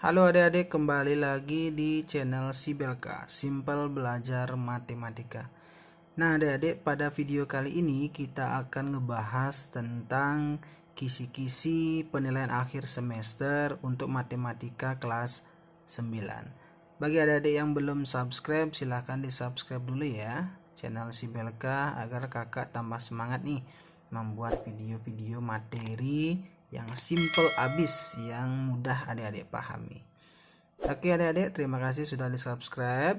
Halo adik-adik, kembali lagi di channel Sibelka, Simple Belajar Matematika. Nah adik-adik, pada video kali ini kita akan ngebahas tentang kisi-kisi penilaian akhir semester untuk matematika kelas 9. Bagi adik-adik yang belum subscribe, silahkan di subscribe dulu ya channel Sibelka agar kakak tambah semangat nih membuat video-video materi yang simple abis, yang mudah adik-adik pahami. Oke adik-adik, terima kasih sudah di subscribe.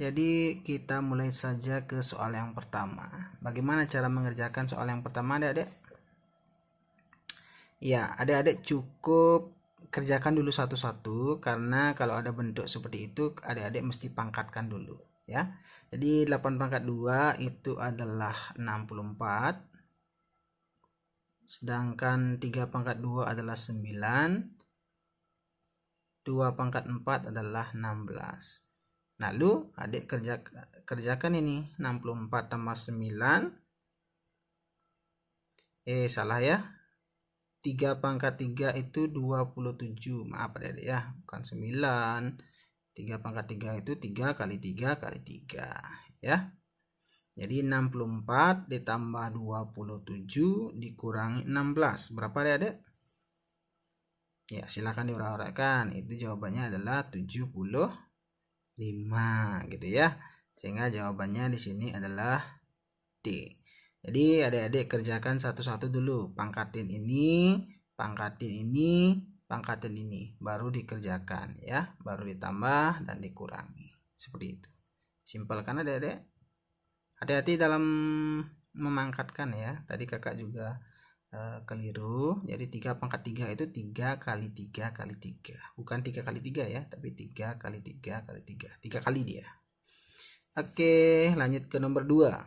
Jadi kita mulai saja ke soal yang pertama. Bagaimana cara mengerjakan soal yang pertama adik-adik? Ya, adik-adik cukup kerjakan dulu satu-satu, karena kalau ada bentuk seperti itu adik-adik mesti pangkatkan dulu ya. Jadi 8 pangkat 2 itu adalah 64. Sedangkan 3 pangkat 2 adalah 9. 2 pangkat 4 adalah 16. Lalu adik kerjakan ini 64 tambah 9. Salah ya. 3 pangkat 3 itu 27. Maaf adik ya, bukan 9. 3 pangkat 3 itu 3 kali 3 kali 3 ya. Jadi 64 ditambah 27 dikurangi 16. Berapa adik? Ya, silakan diurak-urakkan. Itu jawabannya adalah 75 gitu ya. Sehingga jawabannya di sini adalah D. Jadi adik-adik kerjakan satu-satu dulu. Pangkatin ini, pangkatin ini, pangkatin ini. Baru dikerjakan ya. Baru ditambah dan dikurangi. Seperti itu. Simpel kan adik-adik? Hati-hati dalam memangkatkan ya. Tadi kakak juga keliru. Jadi 3 pangkat 3 itu 3 kali 3 kali 3. Bukan 3 kali 3 ya, tapi 3 kali 3 kali 3. 3 kali dia. Oke, lanjut ke nomor 2.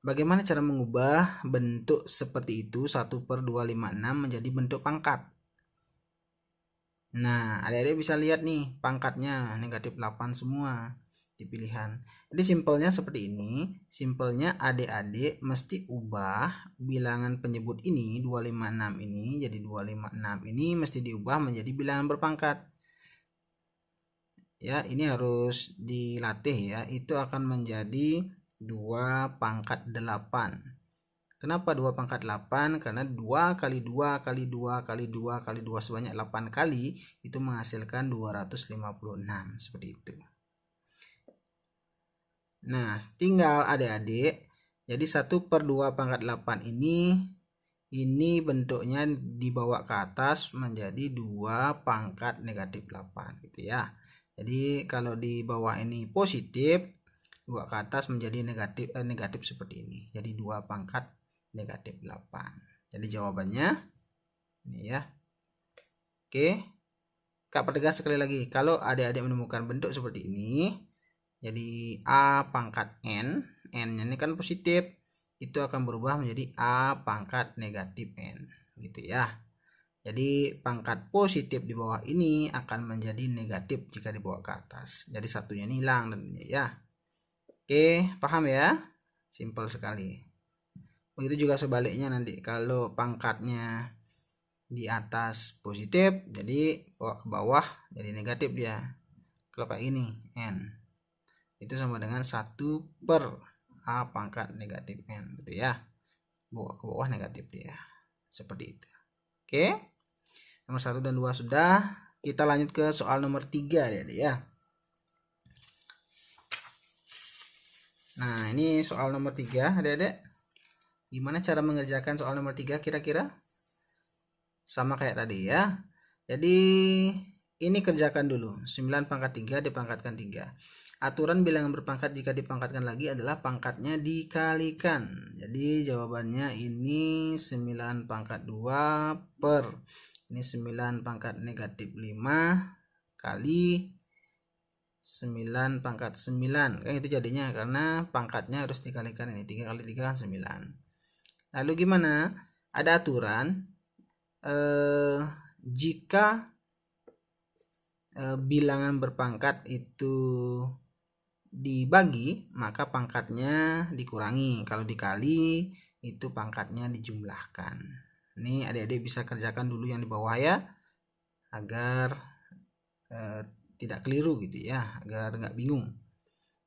Bagaimana cara mengubah bentuk seperti itu 1/256 menjadi bentuk pangkat? Nah, adik-adik bisa lihat nih pangkatnya negatif 8 semua di pilihan. Jadi simpelnya seperti ini. Simpelnya adik-adik mesti ubah bilangan penyebut ini 256 ini, jadi 256 ini mesti diubah menjadi bilangan berpangkat. Ya, ini harus dilatih ya. Itu akan menjadi 2 pangkat 8. Kenapa 2 pangkat 8? Karena 2 kali 2 kali 2 kali 2 kali 2 sebanyak 8 kali itu menghasilkan 256. Seperti itu. Nah, tinggal adik-adik. Jadi 1/2 pangkat 8 ini bentuknya dibawa ke atas menjadi 2 pangkat negatif 8 gitu ya. Jadi kalau di bawah ini positif, 2 ke atas menjadi negatif seperti ini. Jadi 2 pangkat negatif 8. Jadi jawabannya ini ya. Oke. Kak pertegas sekali lagi. Kalau adik-adik menemukan bentuk seperti ini, jadi A pangkat N, N-nya ini kan positif, itu akan berubah menjadi A pangkat negatif N gitu ya. Jadi pangkat positif di bawah ini akan menjadi negatif jika dibawa ke atas. Jadi satunya ini hilang tentunya ya. Oke, paham ya? Simpel sekali. Begitu juga sebaliknya nanti, kalau pangkatnya di atas positif, jadi bawa ke bawah jadi negatif dia. Kalau kayak ini N, itu sama dengan 1/A pangkat negatif N gitu ya. Bawa ke bawah negatif dia. Seperti itu. Oke. Nomor 1 dan 2 sudah. Kita lanjut ke soal nomor 3 ya. Nah, ini soal nomor 3 adik-adik. Gimana cara mengerjakan soal nomor 3 kira-kira? Sama kayak tadi ya. Jadi ini kerjakan dulu. 9 pangkat 3 dipangkatkan 3. Aturan bilangan berpangkat jika dipangkatkan lagi adalah pangkatnya dikalikan. Jadi jawabannya ini 9 pangkat 2 per ini 9 pangkat negatif 5 kali 9 pangkat 9. Kan itu jadinya, karena pangkatnya harus dikalikan ini. 3 kali 3 kan 9. Lalu gimana? Ada aturan jika bilangan berpangkat itu dibagi, maka pangkatnya dikurangi. Kalau dikali, itu pangkatnya dijumlahkan. Ini adik-adik bisa kerjakan dulu yang di bawah ya, agar tidak keliru gitu ya, agar nggak bingung.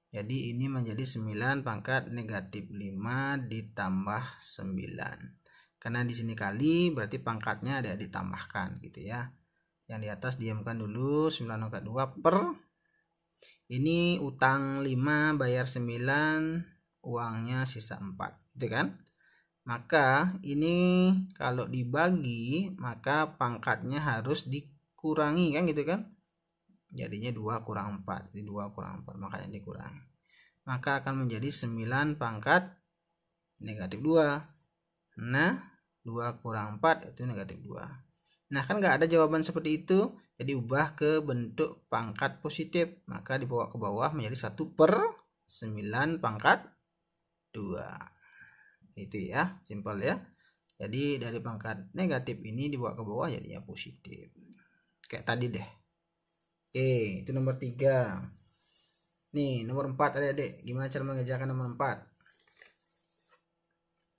Jadi ini menjadi 9 pangkat negatif 5 ditambah 9. Karena di sini kali berarti pangkatnya ada ditambahkan gitu ya. Yang di atas diamkan dulu, 9 pangkat 2 per ini utang 5 bayar 9, uangnya sisa 4 gitu kan. Maka ini kalau dibagi maka pangkatnya harus dikurangi kan gitu kan. Jadinya 2 kurang 4, jadi 2 kurang 4 makanya dikurangi. Maka akan menjadi 9 pangkat negatif 2. Nah 2 kurang 4 itu negatif 2. Nah kan nggak ada jawaban seperti itu, jadi ubah ke bentuk pangkat positif, maka dibawa ke bawah menjadi 1 per 9 pangkat 2. Itu ya, simpel ya. Jadi dari pangkat negatif ini dibawa ke bawah jadinya positif, kayak tadi deh. Oke, itu nomor 3. Nih nomor 4 adik-adik, gimana cara mengerjakan nomor 4?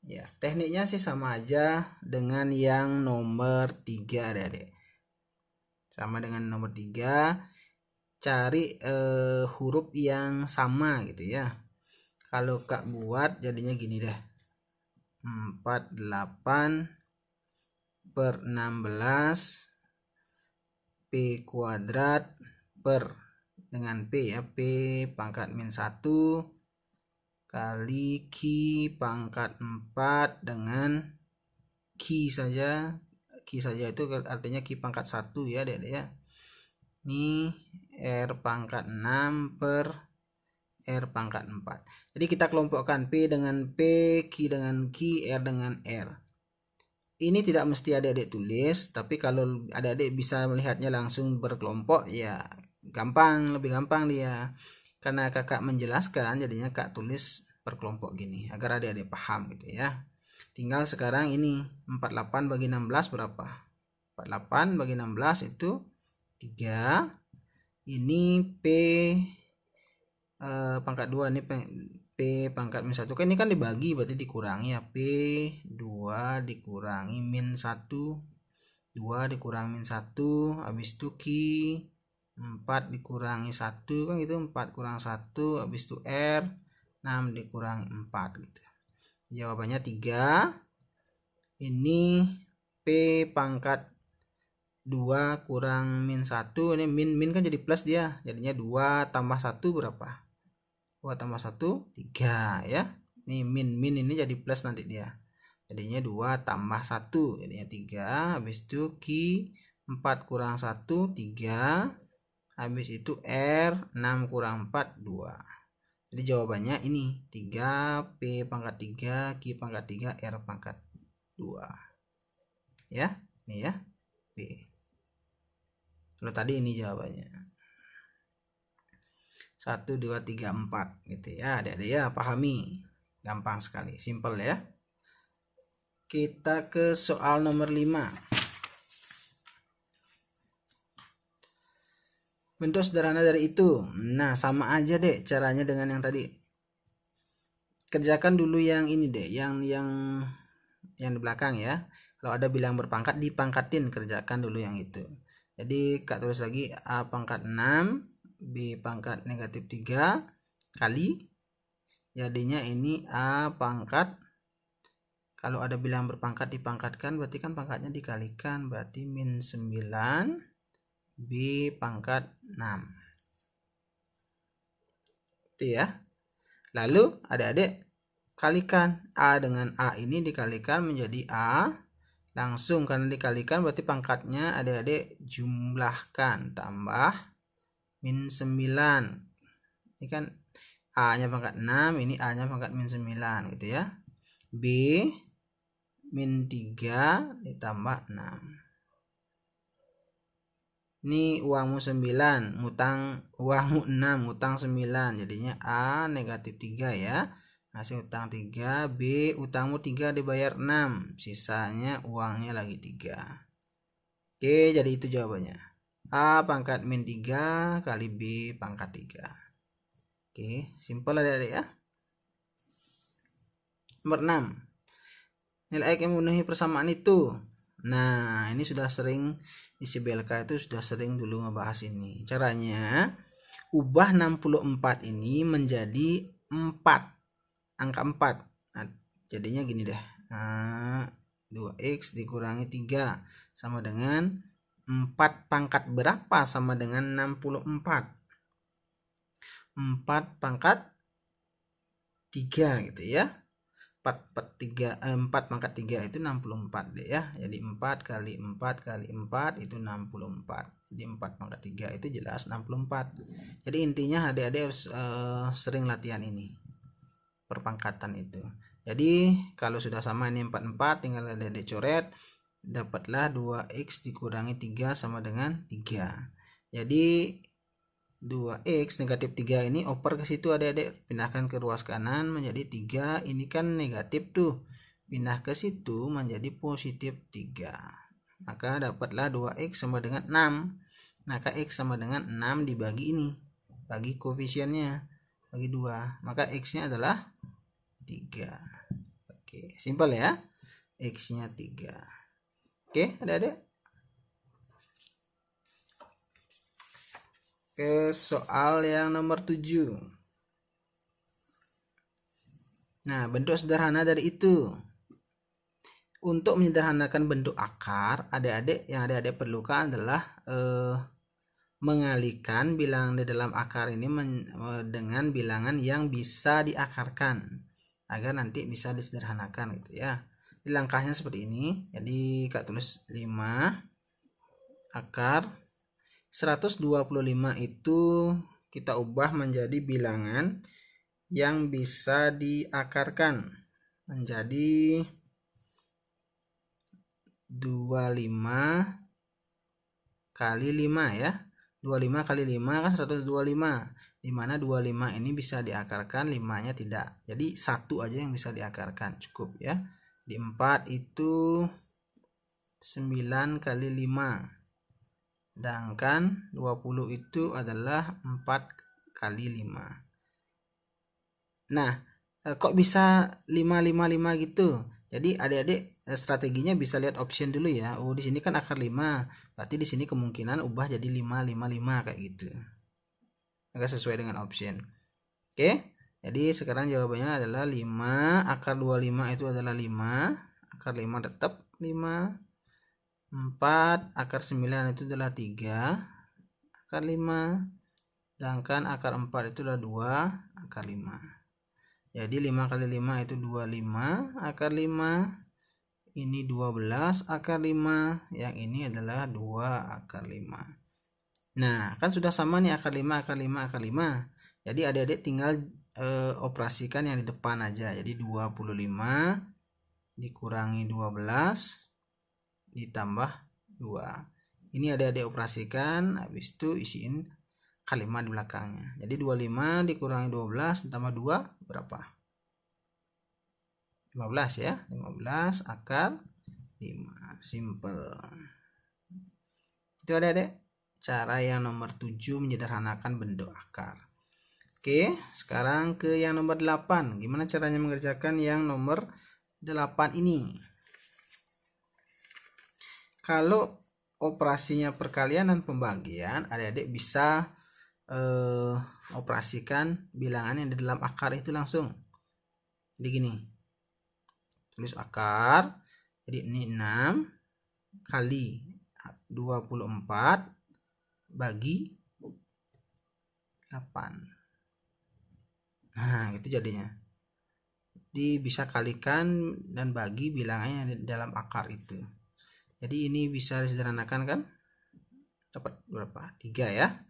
Ya, tekniknya sih sama aja dengan yang nomor 3 adik-adik. Sama dengan nomor 3, cari huruf yang sama gitu ya. Kalau Kak buat jadinya gini deh. 48 per 16 P kuadrat per dengan P ya, P pangkat min 1 kali Q pangkat 4 dengan Q saja. Q saja itu artinya Q pangkat 1 ya Dek ya. Ini R pangkat 6 per R pangkat 4. Jadi kita kelompokkan P dengan P, Q dengan Q, R dengan R. Ini tidak mesti adik-adik tulis, tapi kalau adik-adik bisa melihatnya langsung berkelompok ya gampang, lebih gampang dia. Karena kakak menjelaskan jadinya kak tulis berkelompok gini agar adik-adik paham gitu ya. Tinggal sekarang ini 48 bagi 16 berapa? 48 bagi 16 itu 3. Ini P pangkat 2, ini P pangkat min 1 kan ini kan dibagi berarti dikurangi ya, P 2 dikurangi min 1, 2 dikurangi min 1, habis itu Q 4 dikurangi 1 kan gitu, 4 kurang 1, habis itu R 6 dikurangi 4 gitu. Jawabannya 3. Ini P pangkat 2 kurang min 1, ini min kan jadi plus dia, jadinya 2 tambah 1 berapa? 2 tambah 1 3 ya. Ini min ini jadi plus nanti dia, jadinya 2 tambah 1 jadinya 3. Habis itu Q 4 kurang 1 3, habis itu R 6 kurang 4 2. Jadi jawabannya ini 3 P pangkat 3 Q pangkat 3 R pangkat 2 ya. Ini ya P. Kalau tadi ini jawabannya 1 2 3 4 gitu ya adik-adik ya, pahami, gampang sekali, simple ya. Kita ke soal nomor 5. Bentuk sederhana dari itu. Nah sama aja deh caranya dengan yang tadi. Kerjakan dulu yang ini deh, yang di belakang ya. Kalau ada bilang berpangkat dipangkatin, kerjakan dulu yang itu. Jadi kak tulis lagi A pangkat 6 B pangkat negatif 3 kali, jadinya ini A pangkat, kalau ada bilang berpangkat dipangkatkan berarti kan pangkatnya dikalikan, berarti min 9 B pangkat 6 itu ya. Lalu adik-adik kalikan A dengan A, ini dikalikan menjadi A langsung, karena dikalikan berarti pangkatnya adik-adik jumlahkan tambah min 9. Ini kan A nya pangkat 6, ini A nya pangkat min 9 gitu ya. B min 3 ditambah 6. Ini uangmu 9, ngutang uangmu 6, ngutang 9, jadinya A negatif 3 ya. Masih utang 3, B utangmu 3 dibayar 6, sisanya uangnya lagi 3. Oke, jadi itu jawabannya. A pangkat min 3 kali B pangkat 3. Oke, simpel adik-adik ya. Nomor 6. Nilai X yang memenuhi persamaan itu. Nah, ini sudah sering di CBLK itu sudah sering dulu ngebahas ini. Caranya ubah 64 ini menjadi 4, angka 4. Nah, jadinya gini deh. Nah, 2x dikurangi 3 sama dengan 4 pangkat berapa sama dengan 64. 4 pangkat 3 gitu ya. 4 pangkat 3 itu 64 deh ya. Jadi 4 kali 4 kali 4 itu 64. Jadi 4 pangkat 3 itu jelas 64. Jadi intinya adik-adik harus sering latihan ini, perpangkatan itu. Jadi kalau sudah sama ini 44, tinggal adik-adik coret, dapatlah 2x dikurangi 3 sama dengan 3. Jadi 2x negatif 3 ini oper ke situ adik-adik, pindahkan ke ruas kanan menjadi 3, ini kan negatif tuh, pindah ke situ menjadi positif 3, maka dapatlah 2x sama dengan 6. Maka x sama dengan 6 dibagi ini, bagi koefisiennya, bagi 2, maka x nya adalah 3. Oke, simpel ya, x nya 3. Oke adik-adik, ke soal yang nomor 7. Nah, bentuk sederhana dari itu. Untuk menyederhanakan bentuk akar, adik-adik yang adik-adik perlukan adalah mengalihkan bilangan di dalam akar ini dengan bilangan yang bisa diakarkan agar nanti bisa disederhanakan gitu ya. Jadi langkahnya seperti ini. Jadi Kak tulis 5 akar 125 itu kita ubah menjadi bilangan yang bisa diakarkan menjadi 25 kali 5 ya. 25 kali 5 kan 125. Dimana 25 ini bisa diakarkan, 5 nya tidak. Jadi 1 aja yang bisa diakarkan, cukup ya. Di 4 itu 9 kali 5. Sedangkan 20 itu adalah 4 kali 5. Nah, kok bisa 5 gitu? Jadi adik-adik strateginya bisa lihat option dulu ya. Oh, di sini kan akar 5. Berarti di sini kemungkinan ubah jadi 5 kayak gitu. Agak sesuai dengan option. Oke. Jadi sekarang jawabannya adalah 5, akar 25 itu adalah 5. Akar 5 tetap 5. 4 akar 9 itu adalah 3 akar 5, sedangkan akar 4 itu adalah 2 akar 5. Jadi 5 kali 5 itu 25 akar 5, ini 12 akar 5, yang ini adalah 2 akar 5. Nah, kan sudah sama nih akar 5 akar 5 akar 5. Jadi adik-adik tinggal operasikan yang di depan aja. Jadi 25 dikurangi 12 ditambah 2. Ini adik-adik operasikan, habis itu isiin kalimat di belakangnya. Jadi 25 dikurangi 12 ditambah 2 berapa? 15 ya. 15 akar 5. Simple. Itu adik-adik cara yang nomor 7 menyederhanakan bentuk akar. Oke, sekarang ke yang nomor 8. Gimana caranya mengerjakan yang nomor 8 ini? Kalau operasinya perkalian dan pembagian, adik-adik bisa operasikan bilangan yang di dalam akar itu langsung. Jadi gini, tulis akar, jadi ini 6 kali 24 bagi 8. Nah, gitu jadinya. Jadi bisa kalikan dan bagi bilangannya di dalam akar itu. Jadi ini bisa disederhanakan kan? Dapat berapa? 3 ya.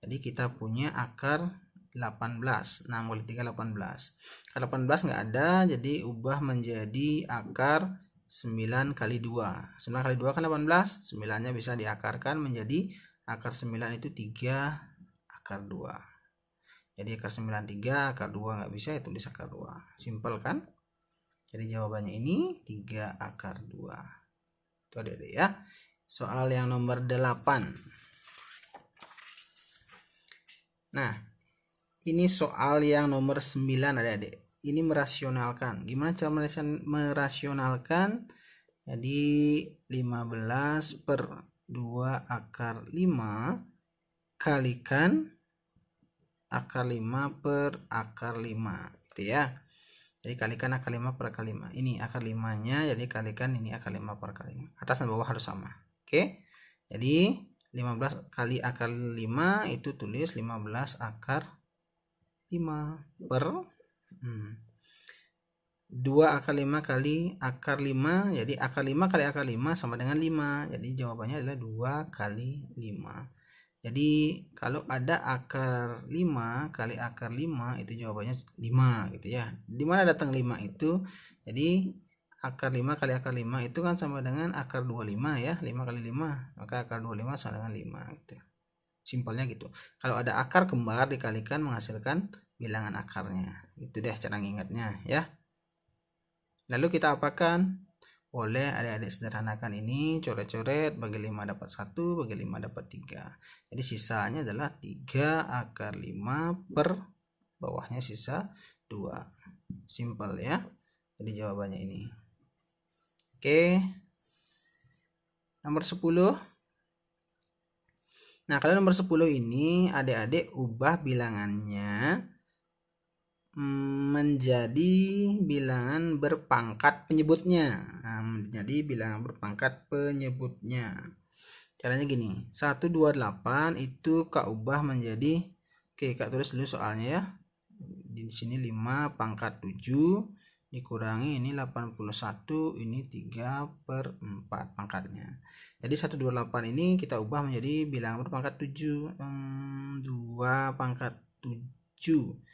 Jadi kita punya akar 18. 6 kali 3 18. Akar 18 nggak ada, jadi ubah menjadi akar 9 kali 2. 9 kali 2 kan 18. 9-nya bisa diakarkan menjadi akar 9 itu 3 akar 2. Jadi akar 9 3, akar 2 nggak bisa, ya tulis akar 2. Simpel kan? Jadi jawabannya ini 3 akar 2. Itu adik-adik ya. Soal yang nomor 8. Nah, ini soal yang nomor 9 adik-adik. Ini merasionalkan. Gimana cara merasionalkan Jadi 15 per 2 akar 5 kalikan akar 5 per akar 5 gitu ya. Jadi kalikan akar 5 per akar 5. Ini akar 5-nya, jadi kalikan ini akar 5 per akar 5. Atas dan bawah harus sama. Oke. Jadi 15 kali akar 5 itu tulis 15 akar 5 per 2 akar 5 kali akar 5. Jadi akar 5 kali akar 5 sama dengan 5. Jadi jawabannya adalah 2 kali 5. Jadi kalau ada akar 5 kali akar 5 itu jawabannya 5 gitu ya. Dimana datang 5 itu? Jadi akar 5 kali akar 5 itu kan sama dengan akar 25 ya. 5 kali 5 maka akar 25 sama dengan 5 gitu. Simpelnya gitu. Kalau ada akar kembar dikalikan menghasilkan bilangan akarnya. Itu deh cara ngingetnya ya. Lalu kita apakan? Boleh adik-adik sederhanakan ini, coret-coret, bagi 5 dapat 1, bagi 5 dapat 3. Jadi sisanya adalah 3 akar 5 per bawahnya sisa 2. Simpel ya. Jadi jawabannya ini. Oke. Nomor 10. Nah, kalau nomor 10 ini adik-adik ubah bilangannya menjadi bilangan berpangkat penyebutnya. Nah, menjadi bilangan berpangkat penyebutnya. Caranya gini, 128 itu Kak ubah menjadi, oke Kak tulis dulu soalnya ya. Di sini 5 pangkat 7 dikurangi ini 81, ini 3 per 4 pangkatnya. Jadi 128 ini kita ubah menjadi bilangan berpangkat 7. 2 pangkat 7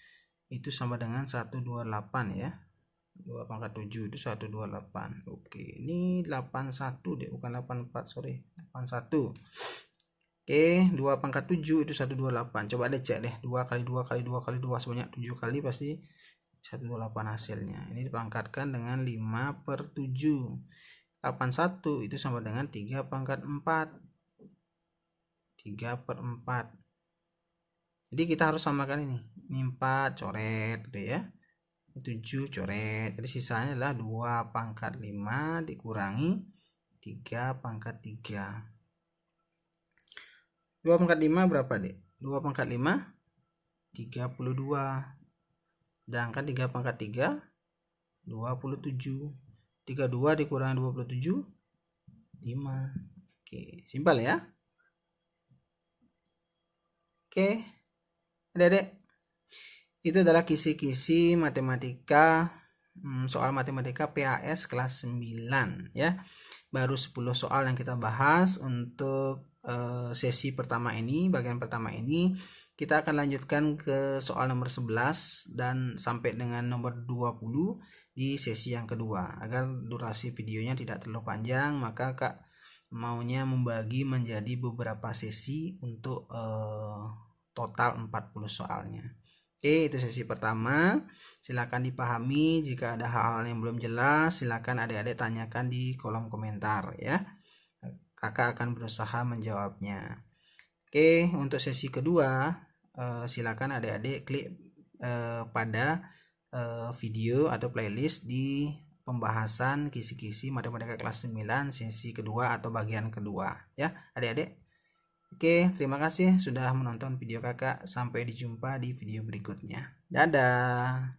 itu sama dengan 128 ya. 2 pangkat 7 itu 128. Oke, ini 81 deh, bukan 84, sorry. 81. Oke, 2 pangkat 7 itu 128. Coba deh cek deh, 2 kali 2 kali 2 kali 2 sebanyak 7 kali pasti 128 hasilnya. Ini dipangkatkan dengan 5 per 7. 81 itu sama dengan 3 pangkat 4. 3 per 4. Jadi kita harus samakan ini. Ini 4 coret gitu ya. 7 coret. Jadi sisanya adalah 2 pangkat 5 dikurangi 3 pangkat 3. 2 pangkat 5 berapa, Dek? 2 pangkat 5 32. Sedangkan 3 pangkat 3 27. 32 dikurangi 27 5. Oke, simpel ya. Oke. Adik-adik, itu adalah kisi-kisi matematika, soal matematika PAS kelas 9 ya. Baru 10 soal yang kita bahas untuk sesi pertama ini, bagian pertama ini. Kita akan lanjutkan ke soal nomor 11 dan sampai dengan nomor 20 di sesi yang kedua. Agar durasi videonya tidak terlalu panjang, maka Kak maunya membagi menjadi beberapa sesi untuk total 40 soalnya. Oke, itu sesi pertama. Silakan dipahami. Jika ada hal-hal yang belum jelas, silakan adik-adik tanyakan di kolom komentar ya. Kakak akan berusaha menjawabnya. Oke, untuk sesi kedua, silakan adik-adik klik pada video atau playlist di pembahasan kisi-kisi matematika kelas 9 sesi kedua atau bagian kedua ya, adik-adik. Oke, terima kasih sudah menonton video kakak. Sampai dijumpa di video berikutnya. Dadah.